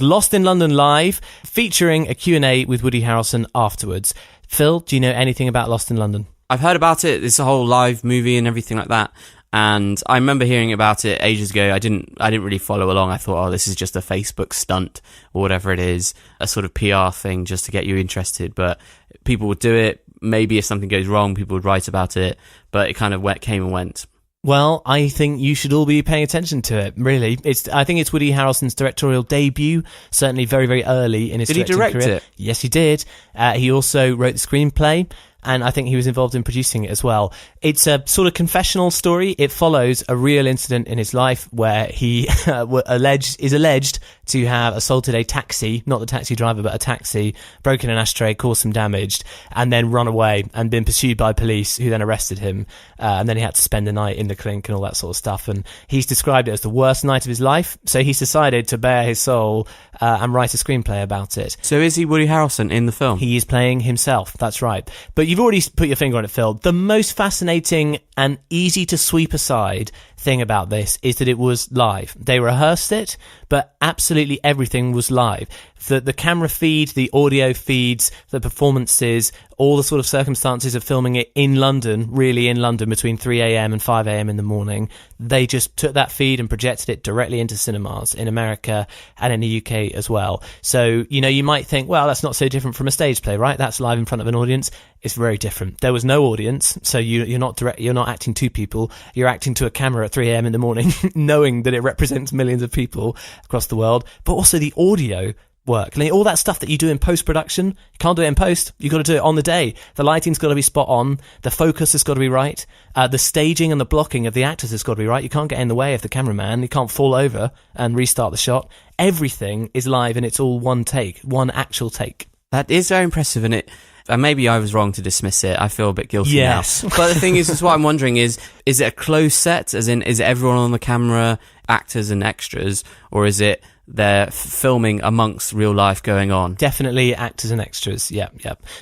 Lost in London Live, featuring a Q&A with Woody Harrelson afterwards. Phil, do you know anything about Lost in London? I've heard about it. It's a whole live movie and everything like that. And I remember hearing about it ages ago. I didn't really follow along. I thought, oh, this is just a Facebook stunt or whatever it is, a sort of PR thing just to get you interested. But people would do it. Maybe if something goes wrong, people would write about it. But it kind of came and went. Well, I think you should all be paying attention to it, really. I think it's Woody Harrelson's directorial debut, certainly very, very early in his directing career. Did he direct it? Yes, he did. He also wrote the screenplay, and I think he was involved in producing it as well. It's a sort of confessional story. It follows a real incident in his life where he is alleged to have assaulted a taxi, not the taxi driver, but a taxi, broken an ashtray, caused some damage, and then run away and been pursued by police who then arrested him. And then he had to spend the night in the clink and all that sort of stuff. And he's described it as the worst night of his life. So he's decided to bare his soul and write a screenplay about it. So is he Woody Harrelson in the film? He is playing himself, that's right. But you've already put your finger on it, Phil. The most fascinating and easy to sweep aside thing about this is that it was live. They rehearsed it, but absolutely everything was live. The camera feed, the audio feeds, the performances, all the sort of circumstances of filming it in London, really in London, between 3 a.m. and 5 a.m. in the morning. They just took that feed and projected it directly into cinemas in America and in the UK as well. So, you might think, well, that's not so different from a stage play, right? That's live in front of an audience. It's very different. There was no audience, so you're not acting to people. You're acting to a camera at 3 a.m. in the morning, knowing that it represents millions of people across the world, but also the audio work. Like, all that stuff that you do in post-production, you can't do it in post. You've got to do it on the day. The lighting's got to be spot on. The focus has got to be right. The staging and the blocking of the actors has got to be right. You can't get in the way of the cameraman. You can't fall over and restart the shot. Everything is live and it's all one take, one actual take. That is very impressive, and maybe I was wrong to dismiss it. I feel a bit guilty now. But the thing is what I'm wondering is it a closed set? As in, is it everyone on the camera, actors and extras, or is it they're filming amongst real life going on? Definitely actors and extras. Yeah.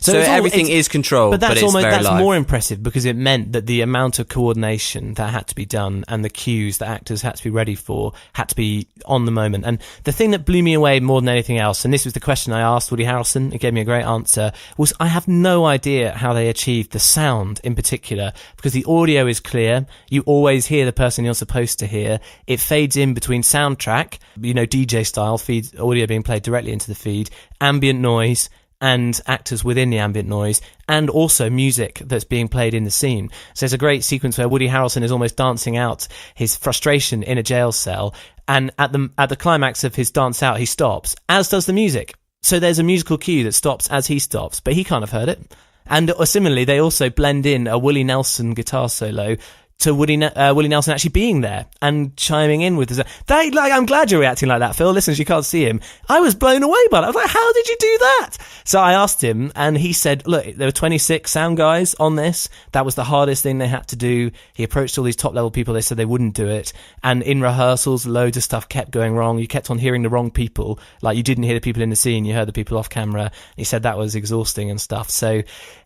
So everything is controlled, but that's live. More impressive because it meant that the amount of coordination that had to be done and the cues that actors had to be ready for had to be on the moment. And the thing that blew me away more than anything else, and this was the question I asked Woody Harrelson, he gave me a great answer, was I have no idea how they achieved the sound in particular, because the audio is clear. You always hear the person you're supposed to hear. It fades in between soundtrack, DJ style feed, audio being played directly into the feed, ambient noise, and actors within the ambient noise, and also music that's being played in the scene. So there's a great sequence where Woody Harrelson is almost dancing out his frustration in a jail cell, and at the climax of his dance out, he stops, as does the music. So there's a musical cue that stops as he stops, but he can't have heard it. And similarly, they also blend in a Willie Nelson guitar solo to Willie Nelson actually being there and chiming in with I'm glad you're reacting like that, Phil. Listen, you can't see him. I was blown away by it. I was like, how did you do that? So I asked him, and he said, look, there were 26 sound guys on this. That was the hardest thing they had to do. He approached all these top level people. They said they wouldn't do it. And in rehearsals, loads of stuff kept going wrong. You kept on hearing the wrong people. Like, you didn't hear the people in the scene. You heard the people off camera. He said that was exhausting and stuff. So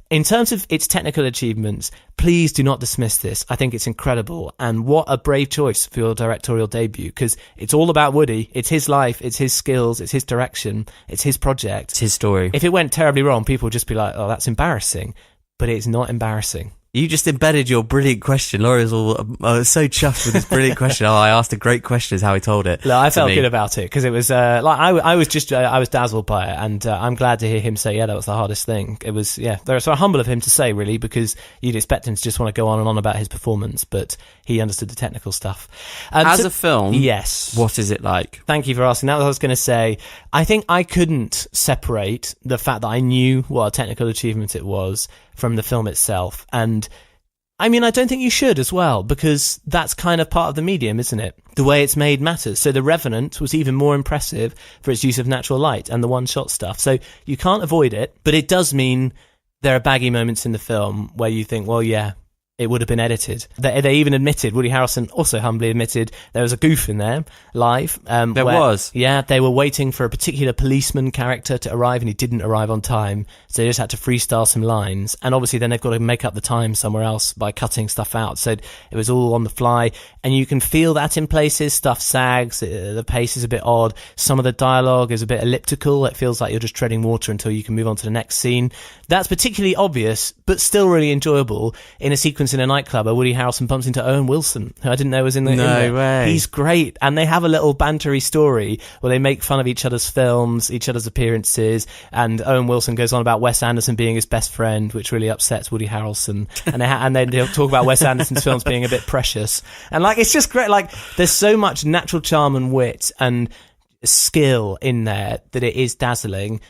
in terms of its technical achievements, please do not dismiss this. I think it's incredible. And what a brave choice for your directorial debut, because it's all about Woody. It's his life, it's his skills, it's his direction, it's his project. It's his story. If it went terribly wrong, people would just be like, oh, that's embarrassing. But it's not embarrassing. You just embedded your brilliant question. Laura's all so chuffed with this brilliant question. Oh, I asked a great question is how he told it. Look, I felt good about it because it was I was dazzled by it, and I'm glad to hear him say, yeah, that was the hardest thing. It was, they're so humble of him to say, really, because you'd expect him to just want to go on and on about his performance, but he understood the technical stuff. As a film, yes. What is it like? Thank you for asking. That was what I was going to say. I think I couldn't separate the fact that I knew what a technical achievement it was from the film itself. And I mean, I don't think you should as well, because that's kind of part of the medium, isn't it? The way it's made matters. So The Revenant was even more impressive for its use of natural light and the one-shot stuff. So you can't avoid it, but it does mean there are baggy moments in the film where you think, well, yeah, it would have been edited. They even admitted, Woody Harrelson also humbly admitted, there was a goof in there, live. There was? Yeah, they were waiting for a particular policeman character to arrive, and he didn't arrive on time, so they just had to freestyle some lines. And obviously then they've got to make up the time somewhere else by cutting stuff out. So it was all on the fly, and you can feel that in places. Stuff sags, the pace is a bit odd. Some of the dialogue is a bit elliptical. It feels like you're just treading water until you can move on to the next scene. That's particularly obvious, but still really enjoyable in a sequence in a nightclub where Woody Harrelson bumps into Owen Wilson, who I didn't know was in the... No way. He's great. And they have a little bantery story where they make fun of each other's films, each other's appearances, and Owen Wilson goes on about Wes Anderson being his best friend, which really upsets Woody Harrelson. And then they'll talk about Wes Anderson's films being a bit precious. And like, it's just great. Like, there's so much natural charm and wit and skill in there that it is dazzling.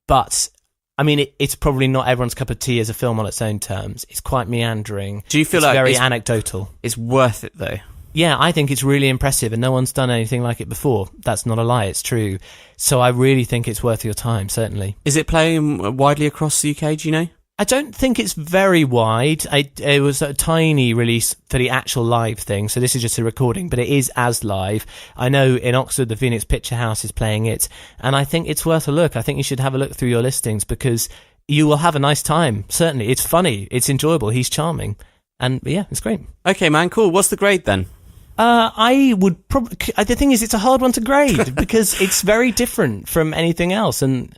But I mean, it's probably not everyone's cup of tea as a film on its own terms. It's quite meandering. Do you feel it's like very anecdotal? It's worth it, though. Yeah, I think it's really impressive, and no one's done anything like it before. That's not a lie, it's true. So I really think it's worth your time, certainly. Is it playing widely across the UK, do you know? I don't think it's very wide. It was a tiny release for the actual live thing, so this is just a recording, but it is as live. I know in Oxford, the Phoenix Picture House is playing it, and I think it's worth a look. I think you should have a look through your listings, because you will have a nice time, certainly. It's funny, it's enjoyable, he's charming, and yeah, it's great. Okay, man, cool. What's the grade then? I would probably... The thing is, it's a hard one to grade, because it's very different from anything else, and...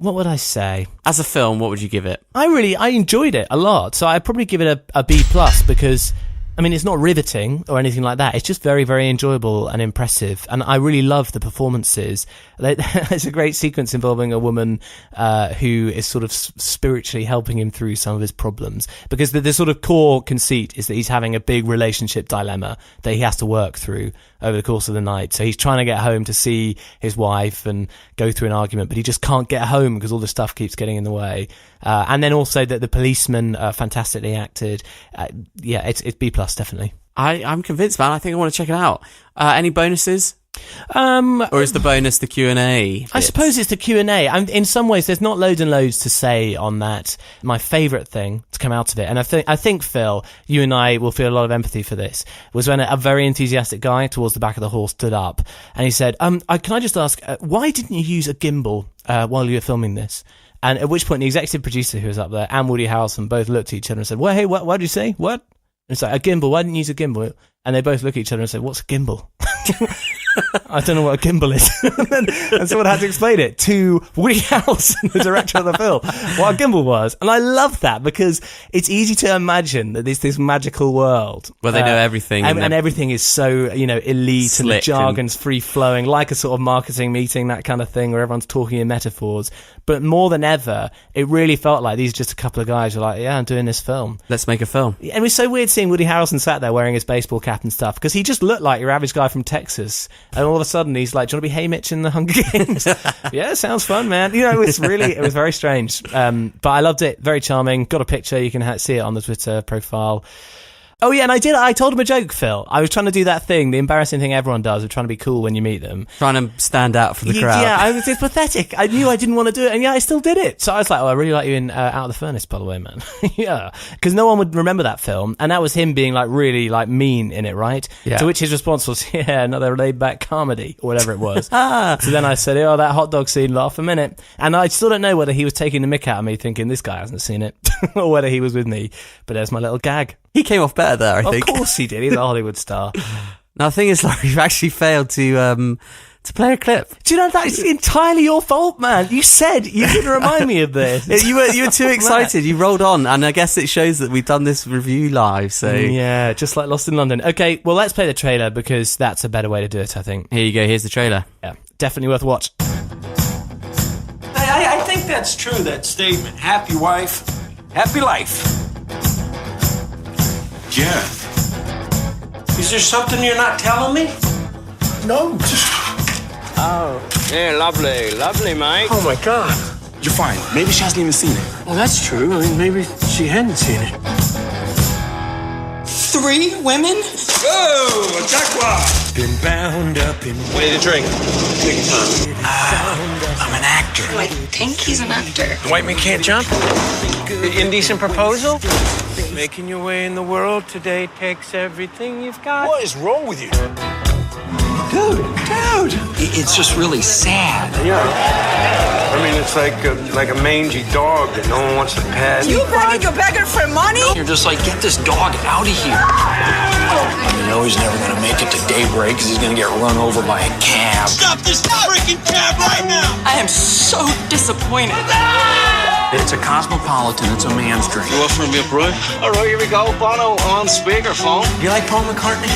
What would I say? As a film, what would you give it? I enjoyed it a lot, so I'd probably give it a B+, because, I mean, it's not riveting or anything like that. It's just very, very enjoyable and impressive, and I really love the performances. There's a great sequence involving a woman who is sort of spiritually helping him through some of his problems, because the sort of core conceit is that he's having a big relationship dilemma that he has to work through over the course of the night. So he's trying to get home to see his wife and go through an argument, but he just can't get home because all the stuff keeps getting in the way. And then also that the policemen are fantastically acted. Yeah, it's B+, definitely. I'm convinced, man. I think I want to check it out. Any bonuses? Or is the bonus the Q&A bits? I suppose it's the Q&A. In some ways, there's not loads and loads to say on that. My favourite thing to come out of it, and I think, Phil, you and I will feel a lot of empathy for this, was when a very enthusiastic guy towards the back of the hall stood up, and he said, can I just ask, why didn't you use a gimbal while you were filming this? And at which point the executive producer who was up there and Woody Harrelson both looked at each other and said, well, hey, what did you say? What? And it's like, a gimbal, why didn't you use a gimbal? And they both look at each other and say, what's a gimbal? I don't know what a gimbal is. And someone had to explain it to Woody Harrelson, the director of the film, what a gimbal was. And I love that, because it's easy to imagine that there's this magical world where they know everything, and everything is so, elite, and the jargon's free flowing, like a sort of marketing meeting, that kind of thing, where everyone's talking in metaphors. But more than ever, it really felt like these are just a couple of guys who are like, yeah, I'm doing this film. Let's make a film. And it was so weird seeing Woody Harrelson sat there wearing his baseball cap and stuff, because he just looked like your average guy from Texas. And all of a sudden he's like, do you want to be Haymitch in the Hunger Games? Yeah, sounds fun, man. It was very strange. But I loved it. Very charming. Got a picture. You can see it on the Twitter profile. Oh yeah, and I told him a joke, Phil. I was trying to do that thing, the embarrassing thing everyone does of trying to be cool when you meet them. Trying to stand out for the crowd. Yeah, it's pathetic. I knew I didn't want to do it, and yeah, I still did it. So I was like, I really like you in Out of the Furnace, by the way, man. Yeah. Because no one would remember that film, and that was him being like really like mean in it, right? Yeah. To which his response was, yeah, another laid-back comedy, or whatever it was. So then I said, oh, that hot dog scene, laugh a minute. And I still don't know whether he was taking the mick out of me thinking this guy hasn't seen it, or whether he was with me. But there's my little gag. He came off better there, I think. Of course he did. He's a Hollywood star. Now, the thing is, like, we've actually failed to play a clip. Do you know, that's entirely your fault, man. You said you didn't remind me of this. You were too excited. You rolled on, and I guess it shows that we've done this review live. So yeah, just like Lost in London. Okay, well, let's play the trailer, because that's a better way to do it, I think. Here you go. Here's the trailer. Yeah, definitely worth a watch. I think that's true, that statement. Happy wife, happy life. Jeff, is there something you're not telling me? No, just... Oh, yeah, lovely, mate. Oh, my God. You're fine. Maybe she hasn't even seen it. Well, that's true. I mean, maybe she hadn't seen it. 3 women? Whoa, jackpot! Been bound up in... What need a drink? Take your time. I'm an actor. I think he's an actor. White man can't jump? Indecent proposal? Making your way in the world today takes everything you've got. What is wrong with you? Dude! It's just really sad. Yeah. I mean, it's like a mangy dog that no one wants to pet. You begging your beggar for money? You're just like, get this dog out of here. You know he's never gonna make it to daybreak because he's gonna get run over by a cab. Stop this freaking cab right now! I am so disappointed. It's a cosmopolitan, it's a man's drink. You offering me a brew? All right, here we go. Bono on speakerphone. You like Paul McCartney?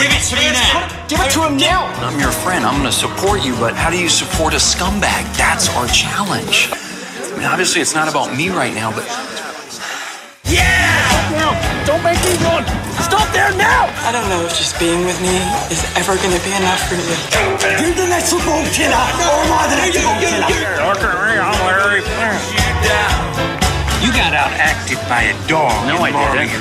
Give it to me now. Give it to him now. I'm your friend, I'm gonna support you, but how do you support a scumbag? That's our challenge. I mean, obviously it's not about me right now, but... Don't make me run. Stop there now. I don't know if just being with me is ever going to be enough for you. You're the next football killer. Or am I the next football killer? I'm Larry Plant. You got out acted by a dog. No, I didn't.